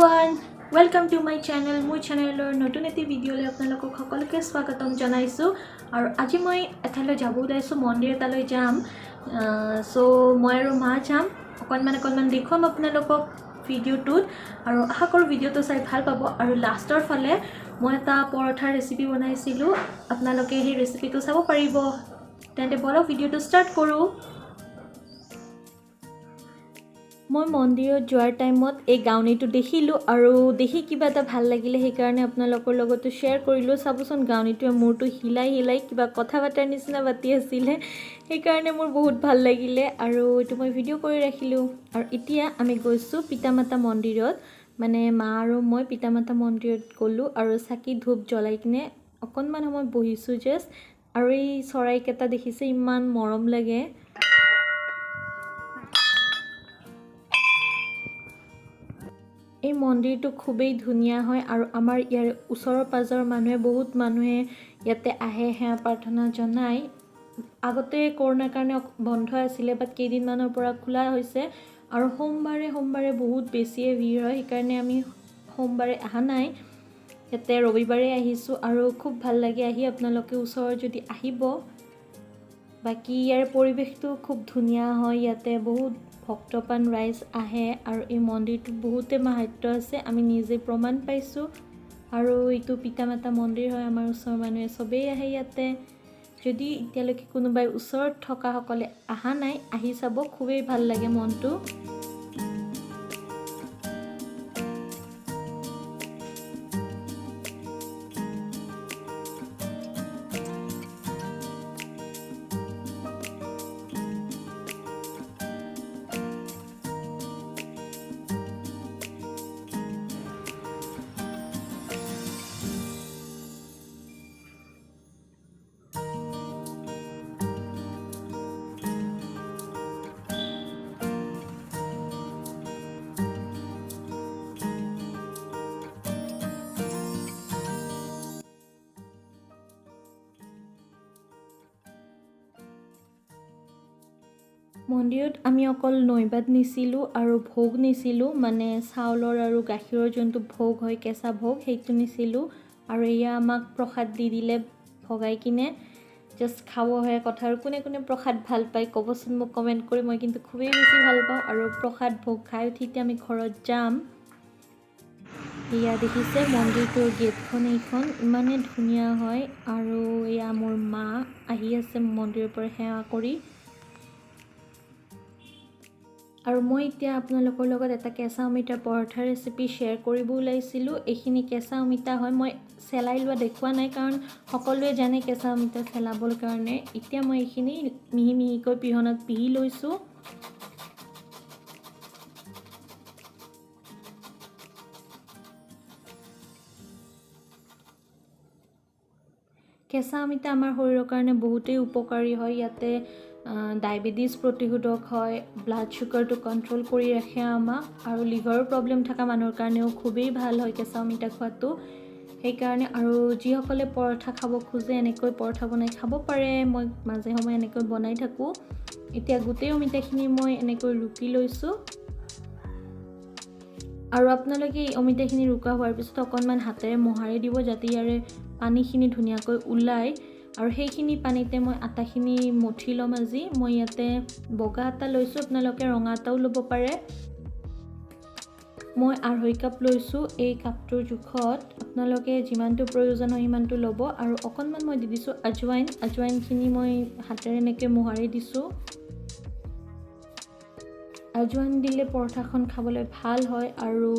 everyone, welcome to my channel. মোৰ চেনেলৰ নতুন এটি ভিডিঅ'লৈ আপোনালোকক সকলোকে স্বাগতম জনাইছোঁ আৰু আজি মই এঠাইলৈ যাব ওলাইছোঁ মন্দিৰ এটালৈ যাম সো মই আৰু মা যাম অকণমান দেখুৱাম আপোনালোকক ভিডিঅ'টোত আৰু আশা কৰোঁ ভিডিঅ'টো চাই ভাল পাব আৰু লাষ্টৰ ফালে মই এটা পৰঠাৰ ৰেচিপি বনাইছিলোঁ আপোনালোকে সেই ৰেচিপিটো চাব পাৰিব তেন্তে বলক ভিডিঅ'টো ষ্টাৰ্ট কৰোঁ মই মন্দিৰত যোৱাৰ টাইমত এই গাউনীটো দেখিলোঁ আৰু দেখি কিবা এটা ভাল লাগিলে সেইকাৰণে আপোনালোকৰ লগতো শ্বেয়াৰ কৰিলোঁ চাবচোন গাউনীটোৱে মূৰটো হিলাই কিবা কথা পাতাৰ নিচিনা পাতি আছিলে সেইকাৰণে মোৰ বহুত ভাল লাগিলে আৰু এইটো মই ভিডিঅ' কৰি ৰাখিলোঁ আৰু এতিয়া আমি গৈছোঁ পিতামাতা মন্দিৰত মানে মা আৰু মই পিতামাতা মন্দিৰত গ'লোঁ আৰু চাকি ধূপ জ্বলাই কিনে অকণমান সময় বহিছোঁ জাষ্ট আৰু এই চৰাইকেইটা দেখিছে ইমান মৰম লাগে এই মন্দিৰটো খুবেই ধুনীয়া হয় আৰু আমাৰ ইয়াৰ ওচৰৰ পাজৰৰ বহুত মানুহে ইয়াতে আহে সেৱা প্ৰাৰ্থনা জনায় আগতে কৰোনাৰ কাৰণে বন্ধ আছিলে বাট কেইদিনমানৰ পৰা খোলা হৈছে আৰু সোমবাৰে বহুত বেছিয়ে ভিৰ হয় সেইকাৰণে আমি সোমবাৰে অহা নাই ইয়াতে ৰবিবাৰে আহিছোঁ আৰু খুব ভাল লাগে আহি আপোনালোকে ওচৰৰ যদি আহিব বাকি ইয়াৰ পৰিৱেশটো খুব ধুনীয়া হয় ইয়াতে বহুত ভক্তপান ৰাইজ আহে আৰু এই মন্দিৰটোত বহুতে মাহাত্য আছে আমি নিজে প্ৰমাণ পাইছোঁ আৰু এইটো পিতামাতা মন্দিৰ হয় আমাৰ ওচৰৰ মানুহে সবেই আহে ইয়াতে যদি এতিয়ালৈকে কোনোবাই ওচৰত থকা সকলে আহা নাই আহি চাব খুবেই ভাল লাগে মনটো মন্দিৰত আমি অকল নৈবাদ নিছিলোঁ আৰু ভোগ নিছিলোঁ মানে চাউলৰ আৰু গাখীৰৰ যোনটো ভোগ হয় কেঁচা ভোগ সেইটো নিছিলোঁ আৰু এয়া আমাক প্ৰসাদ দি দিলে ভগাই কিনে জাষ্ট খাবহে কথা আৰু কোনে প্ৰসাদ ভাল পায় ক'বচোন মোক কমেণ্ট কৰি মই কিন্তু খুবেই বেছি ভাল পাওঁ আৰু প্ৰসাদ ভোগ খাই উঠি আমি ঘৰত যাম এয়া দেখিছে মন্দিৰটোৰ গেটখন এইখন ইমানেই ধুনীয়া হয় আৰু এয়া মোৰ মা আহি আছে মন্দিৰৰ পৰা সেৱা কৰি আৰু মই এতিয়া আপোনালোকৰ লগত এটা কেঁচা অমিতাৰ পৰঠা ৰেচিপি শ্বেয়াৰ কৰিব ওলাইছিলোঁ এইখিনি কেঁচা অমিতা হয় মই চেলাই লোৱা দেখুৱা নাই কাৰণ সকলোৱে জানে কেঁচা অমিতা চেলাবৰ কাৰণে এতিয়া মই এইখিনি মিহিকৈ পিহনাত পিহি লৈছোঁ কেঁচা অমিতা আমাৰ শৰীৰৰ কাৰণে বহুতেই উপকাৰী হয় ইয়াতে ডায়েবেটিছ প্ৰতিৰোধক হয় ব্লাড চুগাৰটো কণ্ট্ৰল কৰি ৰাখে আমাক আৰু লিভাৰৰ প্ৰব্লেম থকা মানুহৰ কাৰণেও খুবেই ভাল হয় কেঁচা অমিতা খোৱাটো সেইকাৰণে আৰু যিসকলে পৰঠা খাব খোজে এনেকৈ পৰঠা বনাই খাব পাৰে মই মাজে সময়ে এনেকৈ বনাই থাকোঁ এতিয়া গোটেই অমিতাখিনি মই এনেকৈ ৰুকি লৈছোঁ আৰু আপোনালোকে এই অমিতাখিনি ৰুকা হোৱাৰ পিছত অকণমান হাতেৰে মোহাৰি দিব যাতে ইয়াৰে পানীখিনি ধুনীয়াকৈ ওলায় আৰু সেইখিনি পানীতে মই আটাখিনি মঠি ল'ম আজি মই ইয়াতে বগা আটা লৈছোঁ আপোনালোকে ৰঙা আটাও ল'ব পাৰে মই 2.5 কাপ লৈছোঁ এই কাপটোৰ জোখত আপোনালোকে যিমানটো প্ৰয়োজন হয় সিমানটো ল'ব আৰু অকণমান মই দি দিছোঁ আজৱাইনখিনি মই হাতেৰে এনেকৈ মোহাৰি দিছোঁ আজৱাইন দিলে পৰঠাখন খাবলৈ ভাল হয় আৰু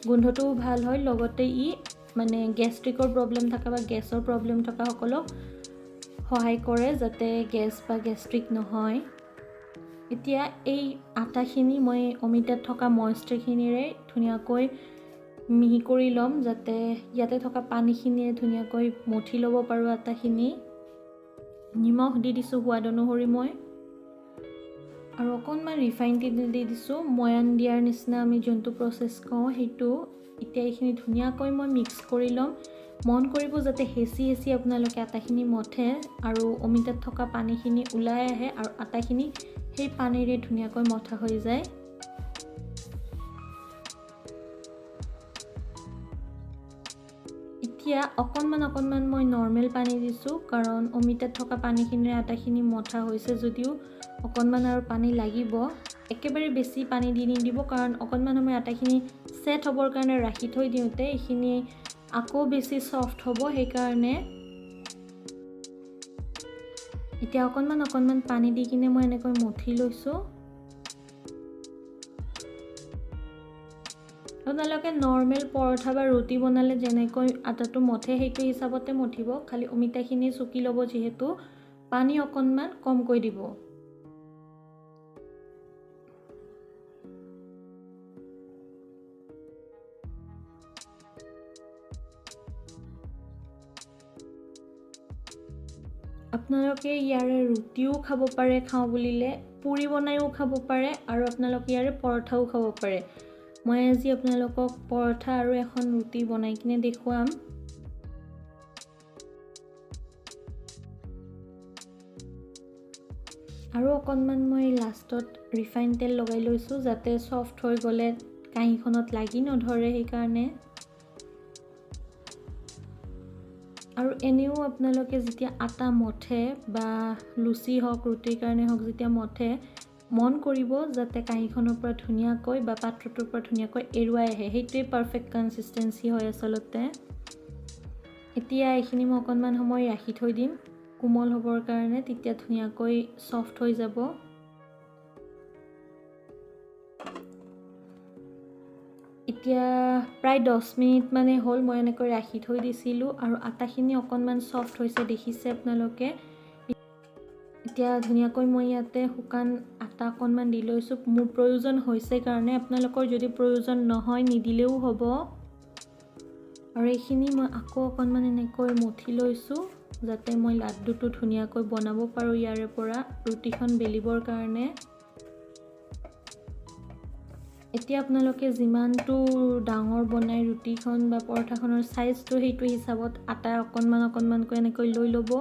গোন্ধটোও ভাল হয় লগতে ই মানে গেষ্ট্ৰিকৰ প্ৰব্লেম থকা বা গেছৰ প্ৰব্লেম থকা সকলক সহায় কৰে যাতে গেছ বা গেষ্ট্ৰিক নহয় এতিয়া এই আটাখিনি মই অমিতাত থকা মইশ্চাৰখিনিৰে ধুনীয়াকৈ মিহি কৰি ল'ম যাতে ইয়াতে থকা পানীখিনিয়ে ধুনীয়াকৈ মঠি ল'ব পাৰোঁ আটাখিনি নিমখ দি দিছোঁ সোৱাদ অনুসৰি মই আৰু অকণমান ৰিফাইন তেল দি দিছোঁ ময়ান দিয়াৰ নিচিনা আমি যোনটো প্ৰচেছ কওঁ সেইটো এতিয়া এইখিনি ধুনীয়াকৈ মই মিক্স কৰি ল'ম মন কৰিব যাতে হেঁচি আপোনালোকে আটাখিনি মঠে আৰু অমিতাত থকা পানীখিনি ওলাই আহে আৰু আটাখিনি সেই পানীৰে ধুনীয়াকৈ মঠা হৈ যায় এতিয়া অকণমান মই নৰ্মেল পানী দিছোঁ, কাৰণ অমিতাত থকা পানীখিনিৰে আটাখিনি মঠা হৈছে যদিও অকণমান আৰু পানী লাগিব। একেবাৰে বেছি পানী দি নিদিব, কাৰণ অকণমান সময় আটাখিনি ছেট হ'বৰ কাৰণে ৰাখি থৈ দিওঁতে এইখিনি আকৌ বেছি ছফ্ট হ'ব, সেইকাৰণে এতিয়া অকণমান পানী দি কিনে মই এনেকৈ মঠি লৈছোঁ। আপোনালোকে নৰ্মেল পৰঠা বা ৰুটি বনালে যেনেকৈ আটাটো মঠে সেইটো হিচাপতে মঠিব, খালি অমিতাখিনি চুকি ল'ব যিহেতু পানী অকণমান কমকৈ দিব। আপোনালোকে ইয়াৰে ৰুটিও খাব পাৰে, খাওঁ বুলিলে পুৰি বনাইও খাব পাৰে, আৰু আপোনালোকে ইয়াৰে পৰঠাও খাব পাৰে। মই আজি আপোনালোকক পৰঠা আৰু এখন ৰুটি বনাই কিনে দেখুৱাম। আৰু অকণমান মই লাষ্টত ৰিফাইন তেল লগাই লৈছোঁ, যাতে ছফ্ট হৈ গ'লে কাঁহীখনত লাগি নধৰে সেইকাৰণে। আৰু এনেও আপোনালোকে যেতিয়া আটা মঠে বা লুচি হওক ৰুটিৰ কাৰণে হওক যেতিয়া মঠে, মন কৰিব যাতে কাঁহীখনৰ পৰা ধুনীয়াকৈ বা পাত্ৰটোৰ পৰা ধুনীয়াকৈ এৰুৱাই আহে, সেইটোৱে পাৰফেক্ট কনচিষ্টেঞ্চি হয় আচলতে। এতিয়া এইখিনি মই অকণমান সময় ৰাখি থৈ দিম কোমল হ'বৰ কাৰণে, তেতিয়া ধুনীয়াকৈ ছফ্ট হৈ যাব। এতিয়া প্ৰায় 10 মিনিট মানে হ'ল মই এনেকৈ ৰাখি থৈ দিছিলোঁ, আৰু আটাখিনি অকণমান ছফ্ট হৈছে দেখিছে আপোনালোকে। এতিয়া ধুনীয়াকৈ মই ইয়াতে শুকান আটা অকণমান দি লৈছোঁ, মোৰ প্ৰয়োজন হৈছে কাৰণে, আপোনালোকৰ যদি প্ৰয়োজন নহয় নিদিলেও হ'ব। আৰু এইখিনি মই আকৌ অকণমান এনেকৈ মঠি লৈছোঁ, যাতে মই লাড্ডুটো ধুনীয়াকৈ বনাব পাৰোঁ ইয়াৰে পৰা ৰুটিখন বেলিবৰ কাৰণে। এতিয়া আপোনালোকে যিমানটো ডাঙৰ বনাই ৰুটিখন বা পৰঠাখনৰ চাইজটো সেইটো হিচাপত আটা অকণমানকৈ এনেকৈ লৈ ল'ব।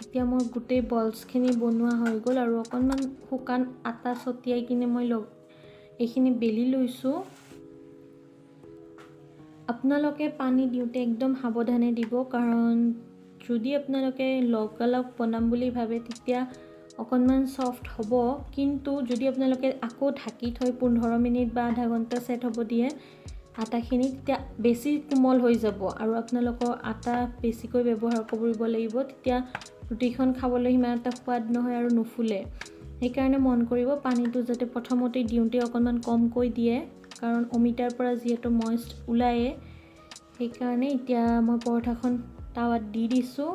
এতিয়া মই গোটেই বলছখিনি বনোৱা হৈ গ'ল, আৰু অকণমান শুকান আটা ছটিয়াই কিনে মই এইখিনি বেলি লৈছোঁ। আপোনালোকে পানী দিওঁতে একদম সাৱধানে দিব, কাৰণ যদি আপোনালোকে লগালগ বনাম বুলি ভাবে তেতিয়া অকণমান ছফ্ট হ'ব, কিন্তু যদি আপোনালোকে আকৌ ঢাকি থৈ 15 মিনিট বা আধা ঘণ্টা ছেট হ'ব দিয়ে আটাখিনি, তেতিয়া বেছি কোমল হৈ যাব, আৰু আপোনালোকৰ আটা বেছিকৈ ব্যৱহাৰ কৰিব লাগিব, তেতিয়া ৰুটিখন খাবলৈ সিমান এটা সোৱাদ নহয় আৰু নুফুলে। সেইকাৰণে মন কৰিব পানীটো যাতে প্ৰথমতে দিওঁতে অকণমান কমকৈ দিয়ে, কাৰণ অমিতাৰ পৰা যিহেতু মইষ্ট ওলায়ে, সেইকাৰণে। এতিয়া মই পৰঠাখন টাৱাত দি দিছোঁ।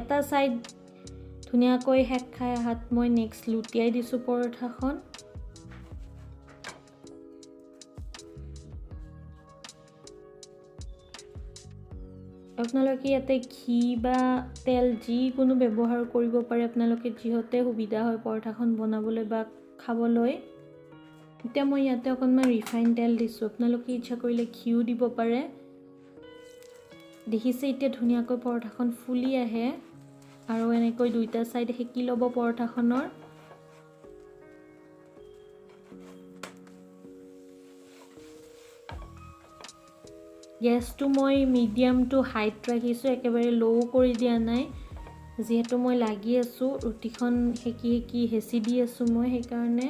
এটা ছাইড ধুনীয়াকৈ সেক খাই অহাত মই নেক্সট লুটিয়াই দিছোঁ পৰঠাখন। আপোনালোকে ইয়াতে ঘি বা তেল যিকোনো ব্যৱহাৰ কৰিব পাৰে, আপোনালোকে যিহতে সুবিধা হয় পৰঠাখন বনাবলৈ বা খাবলৈ। এতিয়া মই ইয়াতে অকণমান ৰিফাইন তেল দিছোঁ, আপোনালোকে ইচ্ছা কৰিলে ঘিও দিব পাৰে। দেখিছে এতিয়া ধুনীয়াকৈ পৰঠাখন ফুলি আহে, আৰু এনেকৈ দুইটা ছাইড সেকি ল'ব পৰঠাখনৰ। গেছটো মই মিডিয়াম টু হাইত ৰাখিছোঁ, একেবাৰে ল' কৰি দিয়া নাই, যিহেতু মই লাগি আছোঁ ৰুটিখন সেকি হেঁচি দি আছোঁ মই, সেইকাৰণে।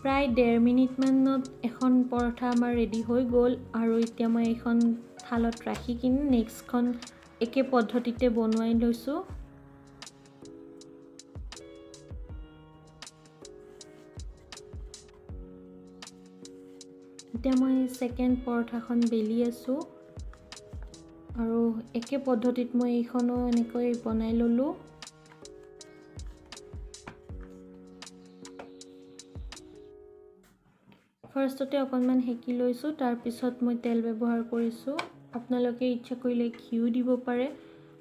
প্ৰায় 1.5 মিনিটমানত এখন পৰঠা আমাৰ ৰেডি হৈ গ'ল, আৰু এতিয়া মই এইখন থালত ৰাখি কিনে নেক্সটখন একে পদ্ধতিতে বনোৱাই লৈছোঁ। এতিয়া মই ছেকেণ্ড পৰঠাখন বেলি আছোঁ, আৰু একে পদ্ধতিত মই এইখনো এনেকৈ বনাই ল'লোঁ। ফাৰ্ষ্টতে অকণমান সেকি লৈছোঁ, তাৰপিছত মই তেল ব্যৱহাৰ কৰিছোঁ। আপোনালোকে ইচ্ছা কৰিলে ঘিউ দিব পাৰে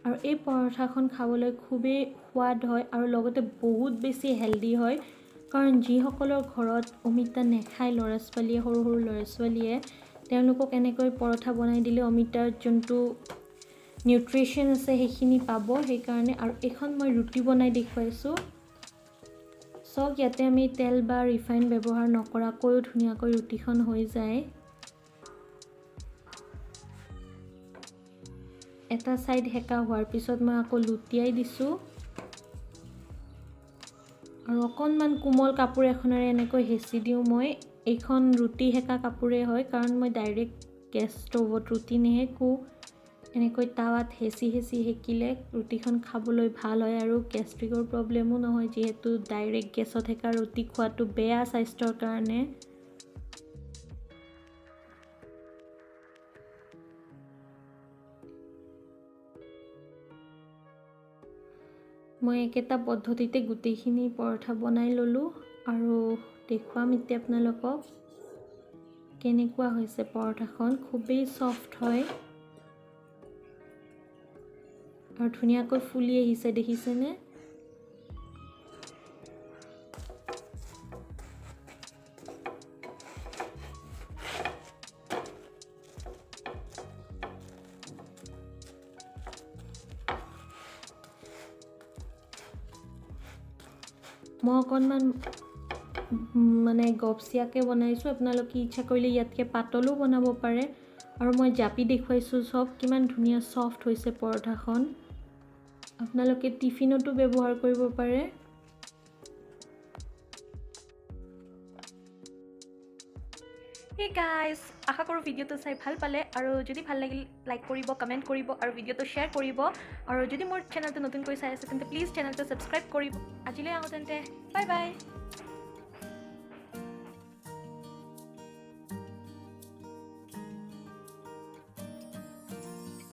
আৰু এই পৰঠাখন খাবলৈ খুবেই সোৱাদ হয় আৰু লগতে বহুত বেছি হেল্ডি হয় কাৰণ যিসকলৰ ঘৰত অমিতা নেখায় ল'ৰা ছোৱালীয়ে সৰু সৰু ল'ৰা ছোৱালীয়ে তেওঁলোকক এনেকৈ পৰঠা বনাই দিলে অমিতাৰ যোনটো নিউট্ৰিশ্যন আছে সেইখিনি পাব সেইকাৰণে আৰু এখন মই ৰুটি বনাই দেখুৱাইছোঁ চাওক ইয়াতে আমি তেল বা ৰিফাইন ব্যৱহাৰ নকৰাকৈও ধুনীয়াকৈ ৰুটিখন হৈ যায় এটা সাইড হেকা হোৱাৰ পিছত মই আকৌ লুটিয়াই দিছোঁ আৰু অকণমান কোমল কাপোৰ এখনেৰে এনেকৈ হেঁচি দিওঁ মই এইখন ৰুটি হেকা কাপোৰে হয় কাৰণ মই ডাইৰেক্ট গেছ ষ্ট'ভত ৰুটি নেহেকোঁ এনেকৈ টাৱাত হেঁচি সেকিলে ৰুটিখন খাবলৈ ভাল হয় আৰু গেষ্ট্ৰিকৰ প্ৰব্লেমো নহয় যিহেতু ডাইৰেক্ট গেছত হেকা ৰুটি খোৱাটো বেয়া স্বাস্থ্যৰ কাৰণে মই একেটা পদ্ধতিতে গোটেইখিনি পৰঠা বনাই ল'লোঁ আৰু দেখুৱাম এতিয়া আপোনালোকক কেনেকুৱা হৈছে পৰঠাখন খুবেই সফ্ট হয় আৰু ধুনীয়াকৈ ফুলি আহিছে দেখিছেনে মই অকণমান মানে গপচিয়াকৈ বনাইছোঁ আপোনালোকে ইচ্ছা কৰিলে ইয়াতকৈ পাতলো বনাব পাৰে আৰু মই জাপি দেখুৱাইছোঁ চব কিমান ধুনীয়া সফ্ট হৈছে পৰঠাখন আপোনালোকে টিফিনতো ব্যৱহাৰ কৰিব পাৰে Hey guys, আশা কৰোঁ ভিডিঅ'টো চাই ভাল পালে আৰু যদি ভাল লাগিল লাইক কৰিব কমেণ্ট কৰিব আৰু ভিডিঅ'টো শ্বেয়াৰ কৰিব আৰু যদি মোৰ চেনেলটো নতুনকৈ চাই আছে তেন্তে প্লিজ চেনেলটো ছাবস্ক্ৰাইব কৰিব আজিলৈ আহোঁ তেন্তে বাই বাই